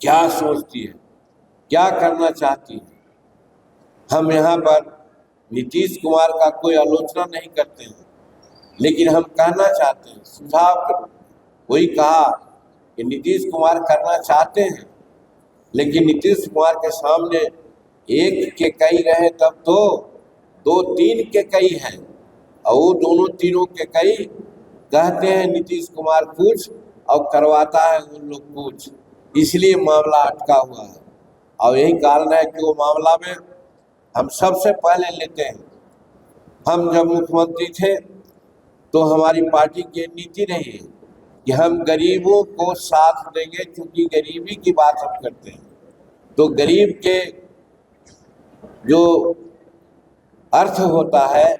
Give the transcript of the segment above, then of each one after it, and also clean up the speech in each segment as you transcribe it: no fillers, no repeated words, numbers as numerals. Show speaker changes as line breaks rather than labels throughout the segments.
क्या सोचती है, क्या करना चाहती है। हम यहाँ पर नीतीश कुमार का कोई आलोचना नहीं करते हैं, लेकिन हम कहना चाहते हैं, सुझाव करो। वही कहा कि नीतीश कुमार करना चाहते हैं, लेकिन नीतीश कुमार के सामने एक के कई रहे तब तो दो तीन के कई हैं, और वो दोनों तीनों के कई कहते हैं नीतीश कुमार कुछ और करवाता है उन लोग कुछ, इसलिए मामला अटका हुआ है। और यही कारण है कि वो मामला में हम सबसे पहले लेते हैं। हम जब मुख्यमंत्री थे तो हमारी पार्टी की नीति रही है कि हम गरीबों को साथ देंगे, क्योंकि गरीबी की बात हम करते हैं। तो गरीब के जो अर्थ होता है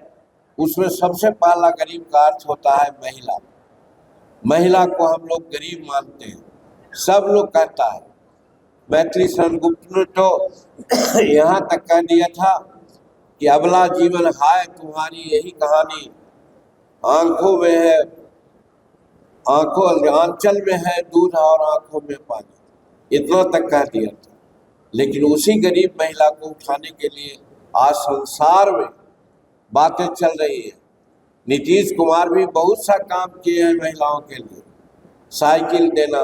उसमें सबसे पहला गरीब का अर्थ होता है महिला। महिला को हम लोग गरीब मानते हैं, सब लोग कहता है। मैथिली शरण गुप्त ने तो यहाँ तक कह दिया था कि अबला जीवन हाय तुम्हारी यही कहानी, आंखों में है आंचल में है दूध और आंखों में पानी, इतना तक कह दिया था। लेकिन उसी गरीब महिला को उठाने के लिए आज संसार में बातें चल रही है। नीतीश कुमार भी बहुत सा काम किए हैं महिलाओं के लिए, साइकिल देना,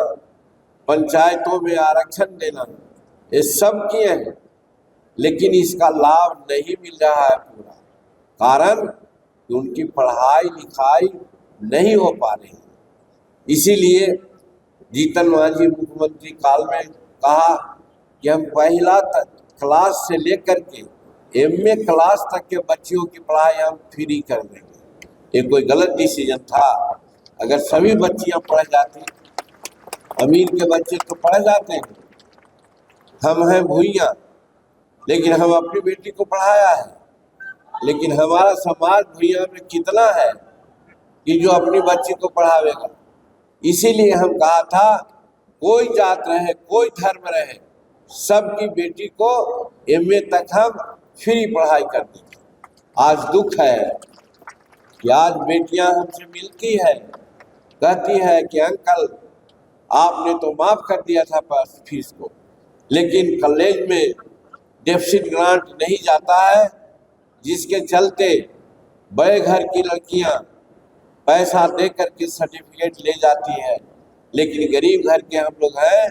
पंचायतों में आरक्षण देना, ये सब किए हैं, लेकिन इसका लाभ नहीं मिल रहा है पूरा। कारण कि उनकी पढ़ाई लिखाई नहीं हो पा रही है। इसीलिए जीतन मांझी मुख्यमंत्री काल में कहा कि हम पहला क्लास से लेकर के एमए क्लास तक के बच्चियों की पढ़ाई हम फ्री कर देंगे। ये कोई गलत डिसीजन था? अगर सभी बच्चियां पढ़ जाती, अमीर के बच्चे तो पढ़ जाते हैं, हम हैं भूइयां, लेकिन हम अपनी बेटी को पढ़ाया है। लेकिन हमारा समाज भूइयां में कितना है कि जो अपनी बच्ची को पढ़ावेगा। इसीलिए हम कहा था कोई जात रहे, कोई धर्म रहे, सबकी बेटी को एमए तक हम फ्री पढ़ाई कर देंगे। आज दुख है कि आज बेटियां हमसे मिलती है, कहती है कि अंकल आपने तो माफ कर दिया था फीस को, लेकिन कॉलेज में डेफिसिट ग्रांट नहीं जाता है, जिसके चलते बड़े घर की लड़कियां पैसा दे करके सर्टिफिकेट ले जाती है, लेकिन गरीब घर के हम लोग हैं,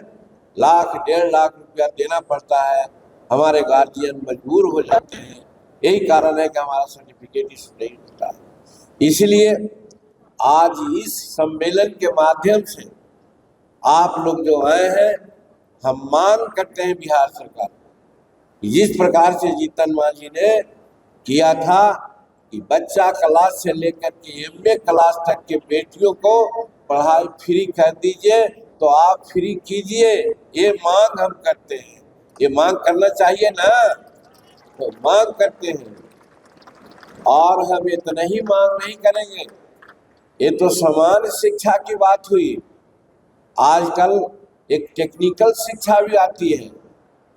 लाख 1.5 लाख रुपया देना पड़ता है। हमारे गार्जियन मजबूर हो जाते हैं। यही कारण है कि हमारा सर्टिफिकेट इशू नहीं होता है। इसलिए आज इस सम्मेलन के माध्यम से आप लोग जो आए हैं, हम मांग करते हैं बिहार सरकार, जिस प्रकार से जीतन मांझी ने किया था कि बच्चा क्लास से लेकर के एमए क्लास तक के बेटियों को पढ़ाई फ्री कर दीजिए, तो आप फ्री कीजिए। ये मांग हम करते हैं। ये मांग करना चाहिए ना, तो मांग करते हैं। और हम इतना ही मांग नहीं करेंगे, ये तो समान शिक्षा की बात हुई। आजकल एक टेक्निकल शिक्षा भी आती है,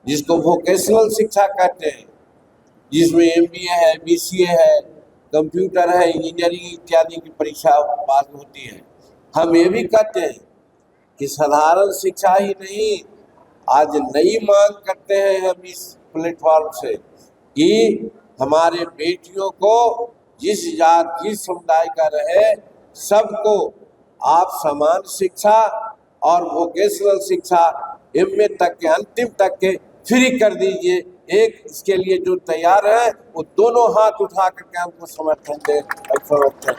जिसको वोकेशनल शिक्षा कहते हैं, जिसमें एमबीए है, बीसीए है, कंप्यूटर है, इंजीनियरिंग इत्यादि की परीक्षा पास होती है। हम ये भी कहते हैं कि साधारण शिक्षा ही नहीं, आज नई मांग करते हैं हम इस प्लेटफॉर्म से कि हमारे बेटियों को जिस जात जिस समुदाय का रहे, सबको आप समान शिक्षा और वोकेशनल शिक्षा एमए तक के अंतिम तक के फ्री कर दीजिए। एक इसके लिए जो तैयार है वो दोनों हाथ उठा करके हमको समर्थन दे और समर्थन